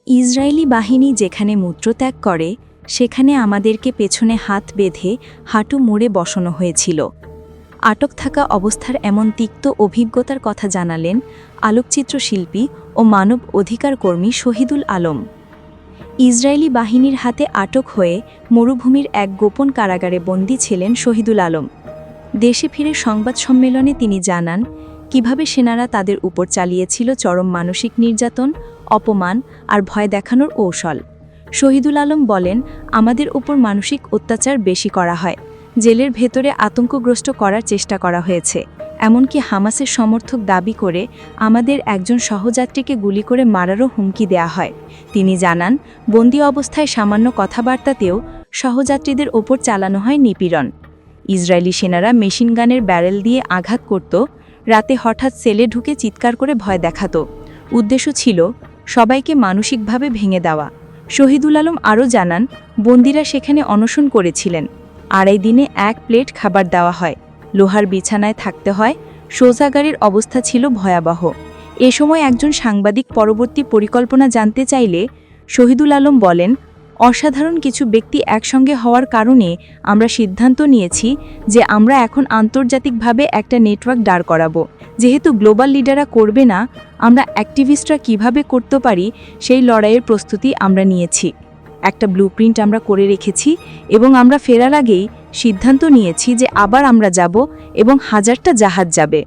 Israeli বাহিনী যেখানে মূত্রত্যাগ করে সেখানে আমাদেরকে পেছনে হাত বেঁধে হাঁটু মুড়ে বসানো হয়েছিল। আটক থাকা অবস্থার এমন তিক্ত অভিজ্ঞতার কথা জানালেন আলোকচিত্র শিল্পী ও মানব অধিকার কর্মী শহীদুল আলম। ইসরায়েলি বাহিনীর হাতে আটক হয়ে মরুভূমির এক গোপন কারাগারে বন্দী ছিলেন শহীদুল আলম। দেশে ফিরে সংবাদ সম্মেলনে তিনি জানান কিভাবে সেনারা তাদের উপর চালিয়েছিল চরম মানসিক নির্যাতন, অপমান আর ভয় দেখানোর কৌশল। শহীদুল আলম বলেন, আমাদের উপর মানসিক অত্যাচার বেশি করা হয়, জেলের ভেতরে আতঙ্কগ্রস্ত করার চেষ্টা করা হয়েছে, এমনকি হামাসের সমর্থক দাবি করে আমাদের একজন সহযাত্রীকে গুলি করে মারারও হুমকি দেয়া হয়। তিনি জানান, বন্দী অবস্থায় সামান্য কথাবার্তাতেও সহযাত্রীদের ওপর চালানো হয় নিপীড়ন। ইসরায়েলি সেনারা মেশিনগানের ব্যারেল দিয়ে আঘাত করত, রাতে হঠাৎ সেলে ঢুকে চিৎকার করে ভয় দেখাত। উদ্দেশ্য ছিল সবাইকে মানসিকভাবে ভেঙে দেওয়া। শহীদুল আলম আরও জানান, বন্দীরা সেখানে অনশন করেছিলেন। 2.5 দিনে 1 প্লেট খাবার দেওয়া হয়, লোহার বিছানায় থাকতে হয়, শৌচাগারের অবস্থা ছিল ভয়াবহ। এ সময় একজন সাংবাদিক পরবর্তী পরিকল্পনা জানতে চাইলে শহীদুল আলম বলেন, অসাধারণ কিছু ব্যক্তি একসঙ্গে হওয়ার কারণে আমরা সিদ্ধান্ত নিয়েছি যে আমরা এখন আন্তর্জাতিকভাবে একটা নেটওয়ার্ক দাঁড় করাবো। যেহেতু গ্লোবাল লিডাররা করবে না, আমরা অ্যাক্টিভিস্টরা কিভাবে করতে পারি সেই লড়াইয়ের প্রস্তুতি আমরা নিয়েছি। একটা ব্লুপ্রিন্ট আমরা করে রেখেছি এবং আমরা ফেরার আগেই সিদ্ধান্ত নিয়েছি যে আবার আমরা যাব এবং 1000টা জাহাজ যাবে।